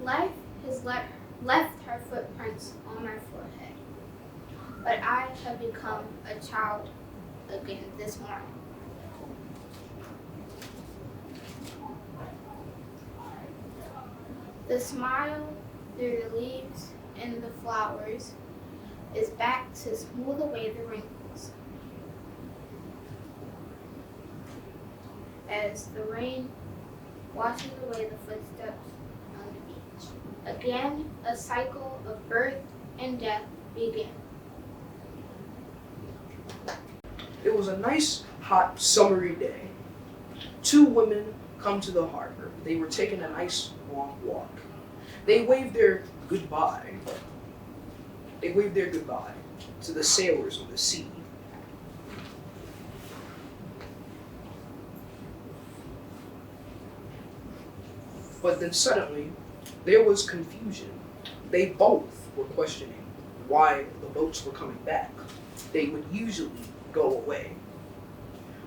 Life has left her footprints on my forehead, but I have become a child again this morning. The smile through the leaves and the flowers is back to smooth away the wrinkles as the rain washes away the footsteps on the beach. Again, a cycle of birth and death began. It was a nice, hot, summery day. Two women come to the harbor. They were taking a nice, long walk. They waved their goodbye. To the sailors of the sea. But then suddenly, there was confusion. They both were questioning why the boats were coming back. They would usually go away,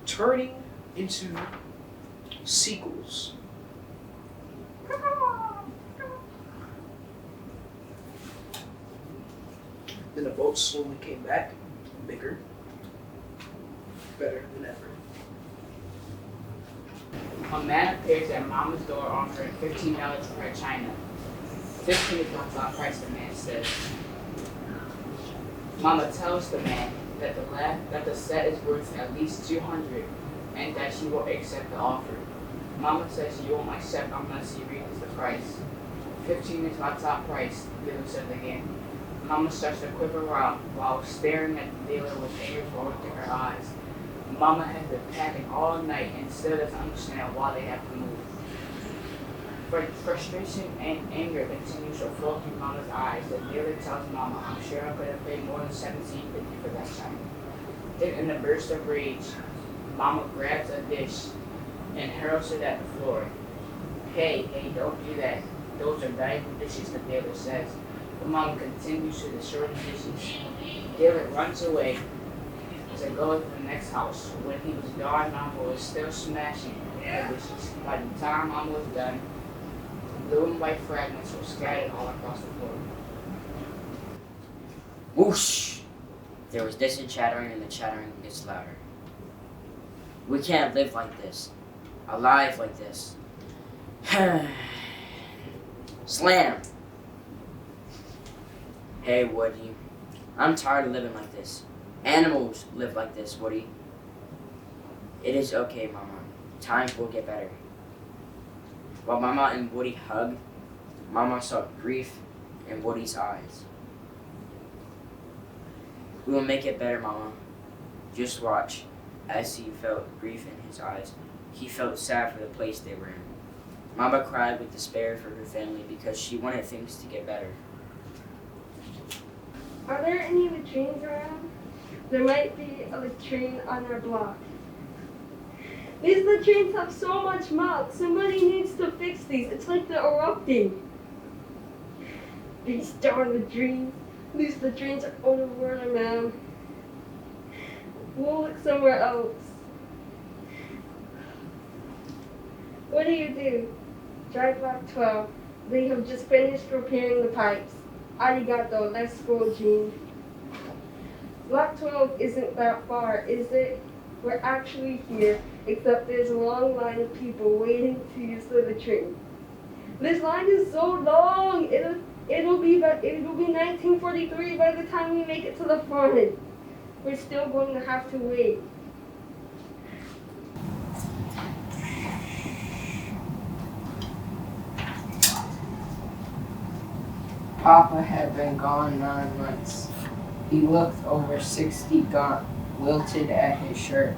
turning into seagulls. Then the boat slowly came back, bigger, better than ever. A man appears at Mama's door offering $15 for her china. 15 is not top price, the man says. Mama tells the man that the set is worth at least 200 and that she will accept the offer. Mama says she won't accept unless he reads the price. 15 is my top price, the dealer says again. Mama starts to quiver out while staring at the dealer with anger rolling through her eyes. Mama has been packing all night and still doesn't understand why they have to move. Frustration and anger continues to flow through Mama's eyes. The dealer tells Mama, I'm sure I could have paid more than $17.50 for that china. Then in a burst of rage, Mama grabs a dish and hurls it at the floor. Hey, don't do that. Those are valuable dishes, the dealer says. But Mama continues to destroy the dishes. The dealer runs away to go to the next house. When he was gone, Mama was still smashing the dishes. By the time Mama was done, blue and white fragments were scattered all across the floor. Whoosh! There was distant chattering, and the chattering gets louder. We can't live like this. Alive like this. Slam! Hey, Woody. I'm tired of living like this. Animals live like this, Woody. It is okay, Mama. Times will get better. While Mama and Woody hugged, Mama saw grief in Woody's eyes. We will make it better, Mama. Just watch. As he felt grief in his eyes, he felt sad for the place they were in. Mama cried with despair for her family because she wanted things to get better. Are there any latrines around? There might be a latrine on our block. These latrines have so much mud. Somebody needs to fix these. It's like they're erupting. These darn latrines. These latrines are overrunning, ma'am. We'll look somewhere else. What do? Dry block 12. They have just finished repairing the pipes. Arigato, let's go, Jean. Block 12 isn't that far, is it? We're actually here, except there's a long line of people waiting to use the latrine. This line is so long. It'll be 1943 by the time we make it to the front. We're still going to have to wait. Papa had been gone 9 months. He looked over 60 gaunt, wilted at his shirt.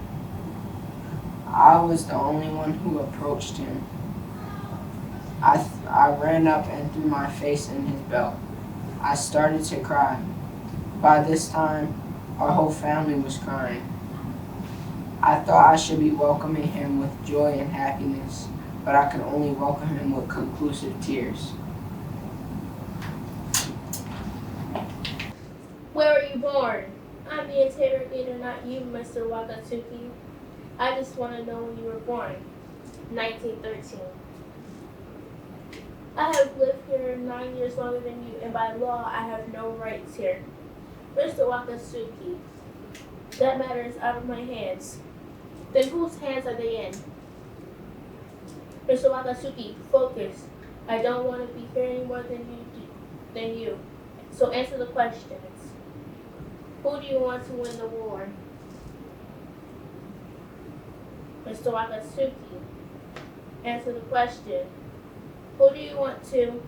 I was the only one who approached him. I ran up and threw my face in his belt. I started to cry. By this time, our whole family was crying. I thought I should be welcoming him with joy and happiness, but I could only welcome him with conclusive tears. Where were you born? I'm the interrogator, not you, Mr. Wakatsuki. I just want to know when you were born. 1913. I have lived here 9 years longer than you, and by law, I have no rights here. Mr. Wakatsuki, that matter is out of my hands. Then whose hands are they in? Mr. Wakatsuki, focus. I don't want to be here any more than you. So answer the questions. Who do you want to win the war? Mr. Wakatsuki, answer the question. Who do you want to?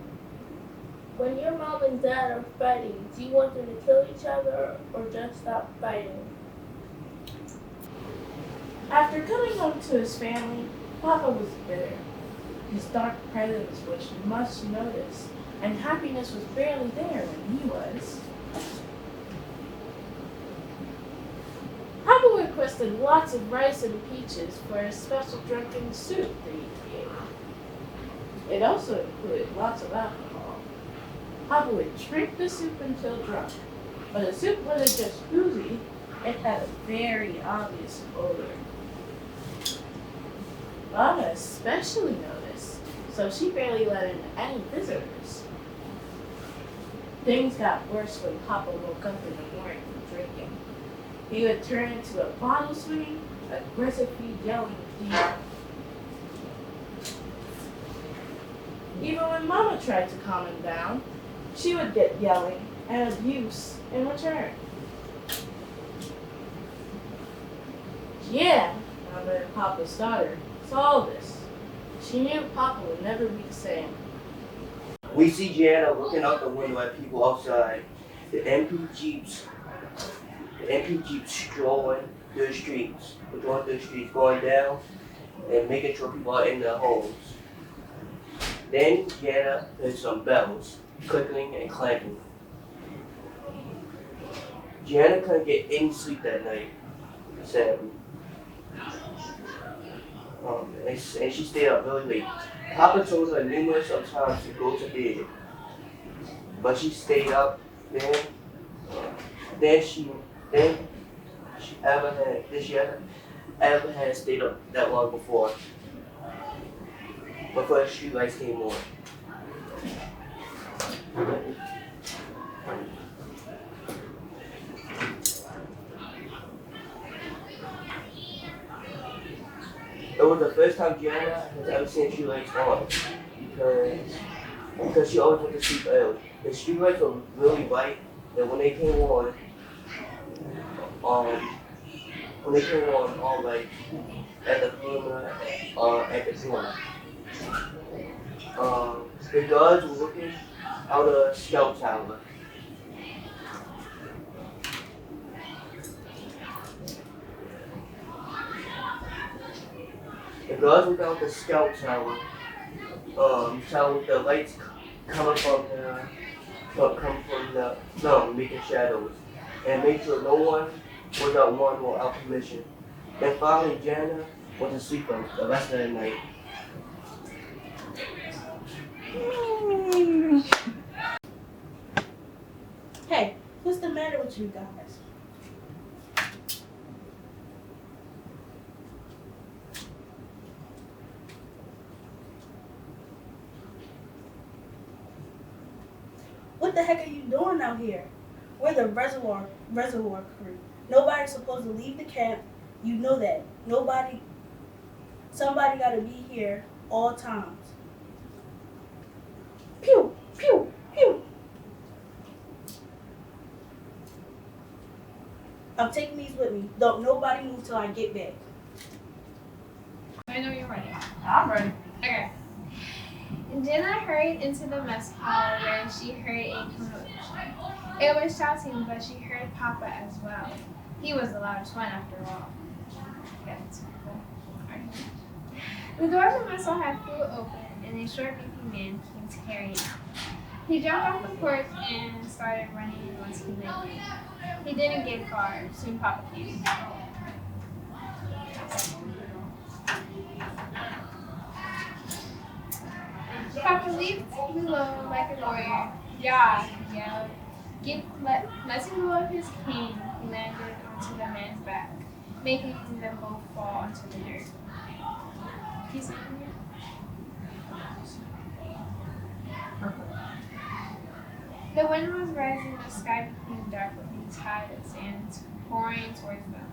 When your mom and dad are fighting, do you want them to kill each other or just stop fighting? After coming home to his family, Papa was bitter. His dark presence was much noticed, and happiness was barely there when he was. Papa requested lots of rice and peaches for a special drunken soup that he created. It also included lots of alcohol. Papa would drink the soup until drunk, but the soup wasn't just boozy, it had a very obvious odor. Mama especially noticed, so she barely let in any visitors. Things got worse when Papa woke up in the morning from drinking. He would turn into a bottle swinging, aggressively yelling thief. Even when Mama tried to calm him down, she would get yelling and abuse in return. Yeah, Mama and Papa's daughter saw this. She knew Papa would never be the same. We see Jana looking out the window at people outside. The MP Jeeps strolling through the streets, going down and making sure people are in their homes. Then Jana heard some bells clicking and clanking. Jana couldn't get any sleep that night, sadly. And she stayed up really late. Papa told her numerous of times to go to bed, but she stayed up. Then she ever had stayed up that long before the street lights came on. It was the first time Gianna has ever seen street lights on because she always went to sleep early. The street lights were really bright, and when they came on, all like at the perimeter, at the corner. The guards were looking out a scout tower. The guards looked out the scout tower, with the lights coming from the making shadows, and made sure no one was out one without permission. Then finally, Jana went to sleep for the rest of the night. Hey, what's the matter with you guys? What the heck are you doing out here? We're the reservoir crew. Nobody's supposed to leave the camp. You know that. Somebody gotta be here all times. Pew, pew, pew. I'm taking these with me. Don't nobody move till I get back. I know you're ready. I'm ready. Okay. Jenna hurried into the mess hall where she heard a commotion. It was shouting, but she heard Papa as well. He was the loudest one after all. The door of the mess hall had flew open, and a short, beefy man came tearing out. He jumped off the porch and started running once he went in. He didn't get far. Soon Papa came. Papa leaped below like a warrior. Yeah, he yelled. Letting go of his cane, he landed onto the man's back, making them both fall onto the dirt. The wind was rising, the sky became dark with the tide of sand pouring towards them.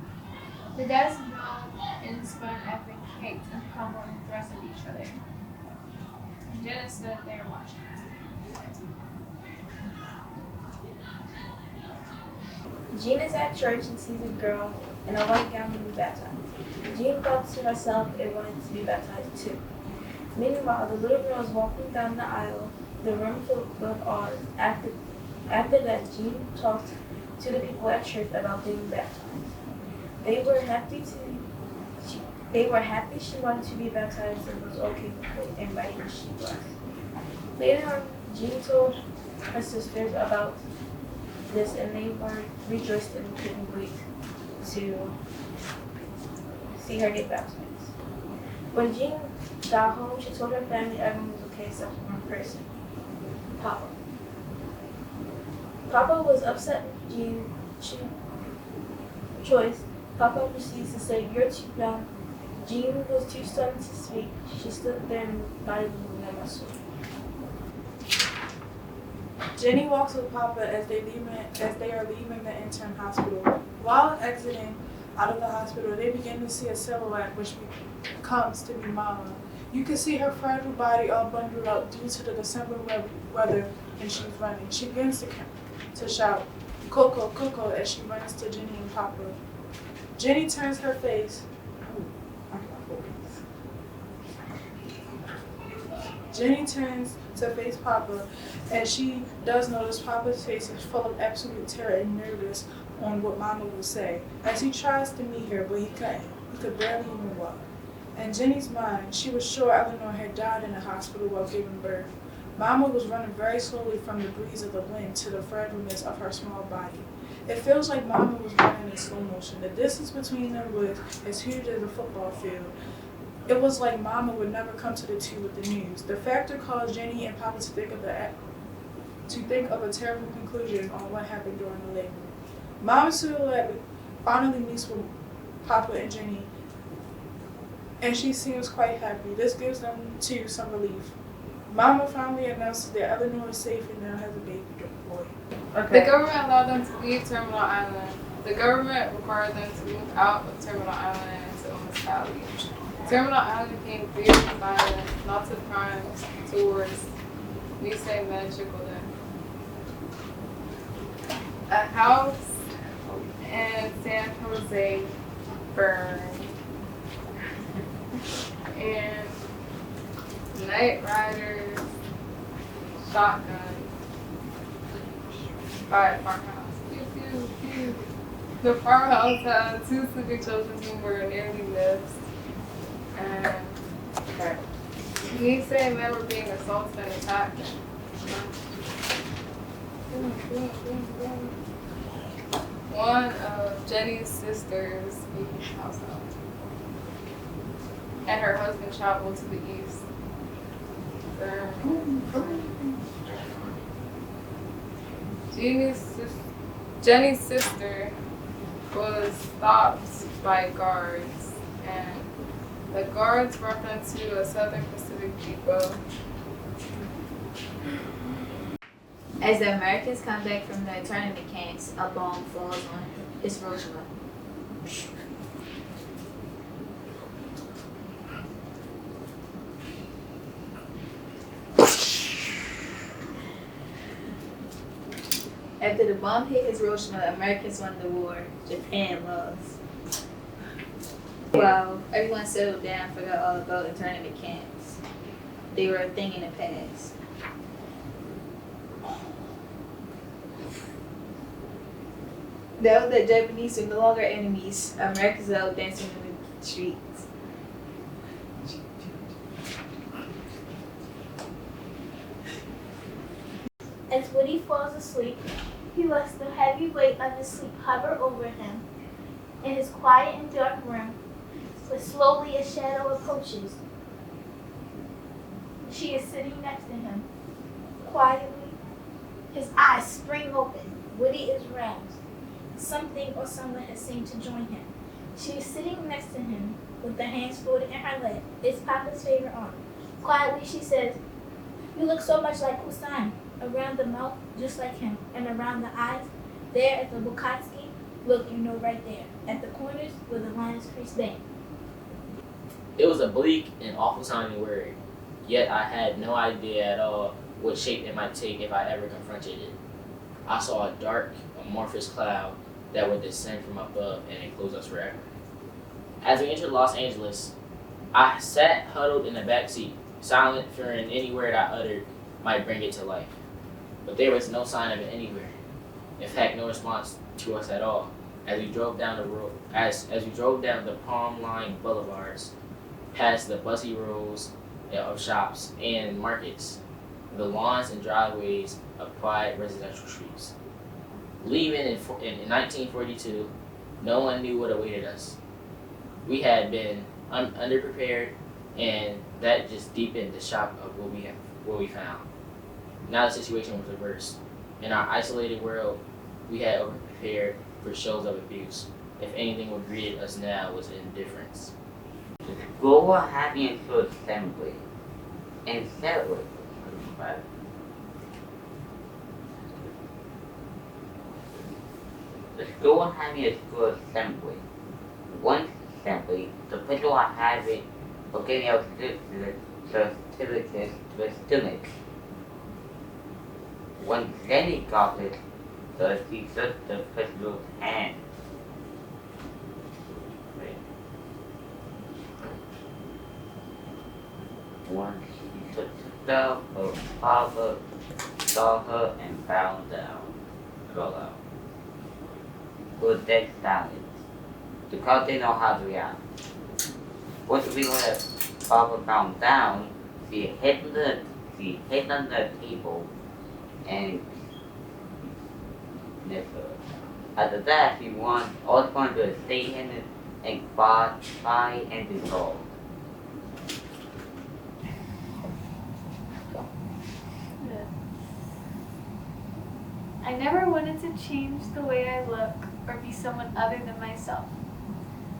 The dust blown and spun as they kicked and pummeled and thrust at each other. Jenna stood there watching. Jean is at church and sees a girl in a white gown being baptized. Jean thought to herself it wanted to be baptized too. Meanwhile, the little girl is walking down the aisle, the room filled with awe. After that, Jean talked to the people at church about being baptized. They were happy she wanted to be baptized and was okay with it, and ready as she was. Later on, Jean told her sisters about this, and they were rejoiced and couldn't wait to see her get baptized. When Jean got home, she told her family everyone was okay except for one person, Papa. Papa was upset with Jean's choice. Papa proceeds to say, "You're too young." Jean was too stunned to speak. She stood there and not even moving a muscle. Jenny walks with Papa as they are leaving the intern hospital. While exiting out of the hospital, they begin to see a silhouette which comes to be Mama. You can see her fragile body all bundled up due to the December weather, and she's running. She begins to shout, "Coco, Coco," as she runs to Jenny and Papa. Jenny turns her face. Jenny turns to face Papa, and she does notice Papa's face is full of absolute terror and nervous on what Mama will say. As he tries to meet her, but he couldn't. He could barely even walk. In Jenny's mind, she was sure Eleanor had died in the hospital while giving birth. Mama was running very slowly from the breeze of the wind to the fragileness of her small body. It feels like Mama was running in slow motion. The distance between them was as huge as a football field. It was like Mama would never come to the two with the news. The factor caused Jenny and Papa to think of a terrible conclusion on what happened during the labor. Mama's silhouette finally meets with Papa and Jenny, and she seems quite happy. This gives them too some relief. Mama finally announces that Eleanor is safe and now has a baby boy. The government allowed them to leave Terminal Island. The government required them to move out of Terminal Island into a municipality. Terminal Island became very violent, lots of crimes, tours, we say magical there. A house in San Jose burned, and night riders, shotguns by a farmhouse. Pew, pew, pew. The farmhouse had 2 sleeping children who were nearly missed. And he said men were being assaulted and attacked. One of Jenny's sisters beat his house up. And her husband traveled to the east. Jenny's sister was stopped by guards, and the guards brought them to a Southern Pacific depot. As the Americans come back from their internment camps, a bomb falls on Hiroshima. After the bomb hit Hiroshima, Americans won the war. Japan lost. Well, everyone settled down, forgot all about internment camps. They were a thing in the past. Now that Japanese are no longer enemies, Americans are out dancing in the streets. As Woody falls asleep, he lets the heavy weight of his sleep hover over him. In his quiet and dark room, but slowly a shadow approaches. She is sitting next to him. Quietly, his eyes spring open. Woody is roused. Something or someone has seemed to join him. She is sitting next to him with the hands folded in her lap. It's Papa's favorite arm. Quietly, she says, "You look so much like Kusan. Around the mouth, just like him, and around the eyes, there at the Bukatski, look, you know, right there, at the corners where the line is creased bang. It was a bleak and awful sounding word, yet I had no idea at all what shape it might take if I ever confronted it. I saw a dark, amorphous cloud that would descend from above and enclose us forever. As we entered Los Angeles, I sat huddled in the back seat, silent, fearing any word I uttered might bring it to life. But there was no sign of it anywhere. In fact, no response to us at all. As we drove down the road, as we drove down the palm-lined boulevards, past the busy rows of shops and markets, the lawns and driveways of quiet residential streets. Leaving in 1942, no one knew what awaited us. We had been underprepared, and that just deepened the shock of what we found. Now the situation was reversed. In our isolated world, we had overprepared for shows of abuse. If anything what greeted us now was indifference. The school will have me into assembly and celebrate. The school will have me into assembly. Once assembly, the principal will have it for getting out certificates to the students. Once Jenny got it, she took the principal's hand. Once she took the stove, her father saw her and bowed down. Fell out. Was dead silent, because they know how to react. Once we let father bowed down, she hit on the table and never. After that, she always wanted to stay in it and cry and dissolve. I never wanted to change the way I look or be someone other than myself.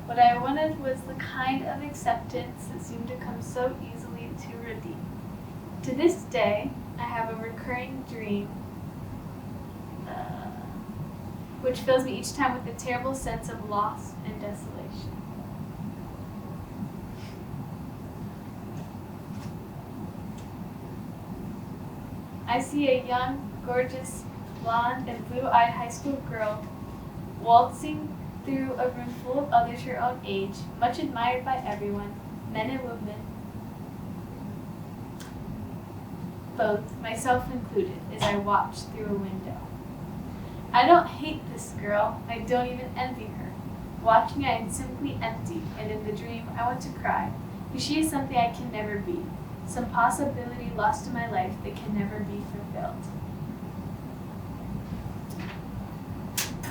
What I wanted was the kind of acceptance that seemed to come so easily to redeem. To this day, I have a recurring dream, which fills me each time with a terrible sense of loss and desolation. I see a young, gorgeous, blonde and blue-eyed high school girl waltzing through a room full of others her own age, much admired by everyone, men and women, both, myself included, as I watch through a window. I don't hate this girl, I don't even envy her. Watching, I am simply empty, and in the dream, I want to cry, because she is something I can never be, some possibility lost in my life that can never be fulfilled.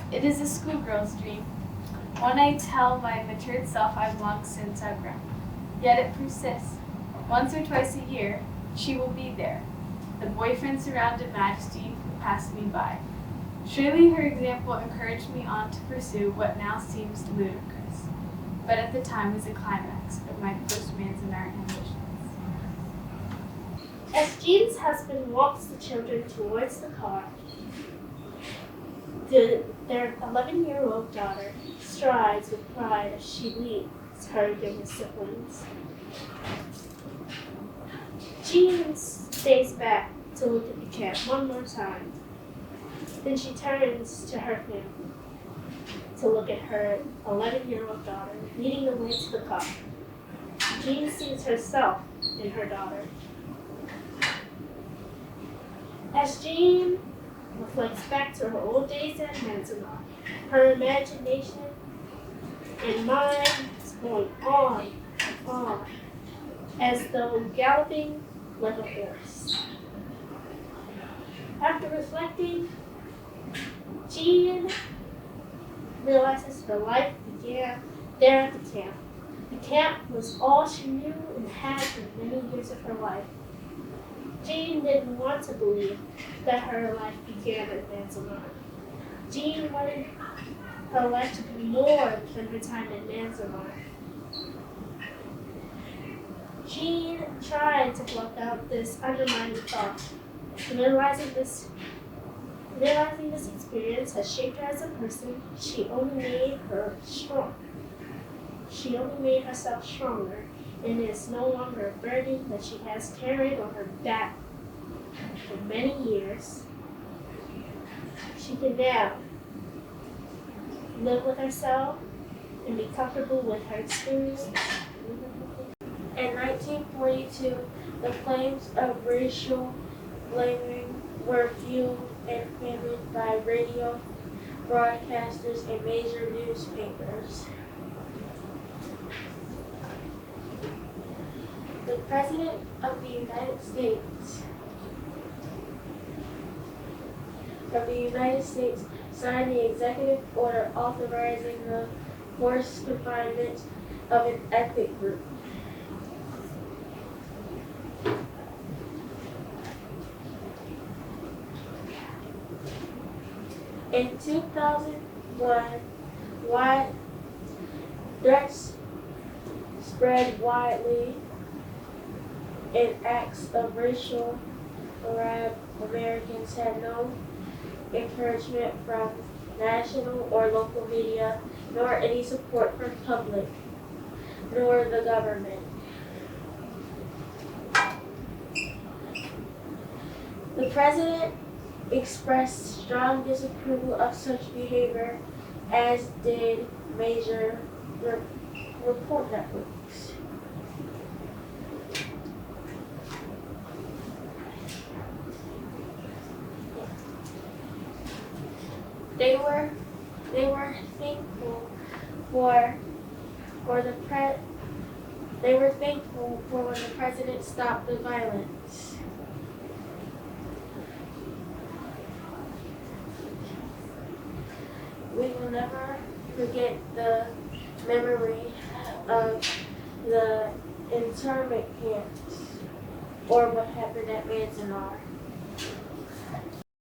It is a schoolgirl's dream, one I tell my matured self I've long since outgrown. Yet it persists. Once or twice a year, she will be there, the boyfriend-surrounded majesty who passed me by. Surely her example encouraged me on to pursue what now seems ludicrous, but at the time was a climax of my post-Manzanar ambitions. As Jean's husband walks the children towards the car, their 11-year-old daughter strides with pride as she leads her younger siblings. Jean stays back to look at the cat one more time. Then she turns to her family to look at her 11-year-old daughter leading the way to the car. Jean sees herself in her daughter. As Jean reflects back to her old days at Manzanar, her imagination and mind is going on, as though galloping like a horse. After reflecting, Jean realizes her life began there at the camp. The camp was all she knew and had for many years of her life. Jean didn't want to believe that her life began at Manzanar. Jean wanted her life to be more than her time at Manzanar. Jean tried to block out this undermining thought, realizing this Realizing this experience has shaped her as a person, she only made her strong. She only made herself stronger, and it is no longer a burden that she has carried on her back for many years. She can now live with herself and be comfortable with her experience. In 1942, the flames of racial blaming were fueled and fanned by radio broadcasters and major newspapers. The President of the United States signed the executive order authorizing the forced confinement of an ethnic group. In 2001, threats spread widely and acts of racial Arab Americans had no encouragement from national or local media, nor any support from public, nor the government. The president expressed strong disapproval of such behavior, as did major report networks. They were thankful they were thankful for when the president stopped the violence. We will never forget the memory of the internment camps or what happened at Manzanar.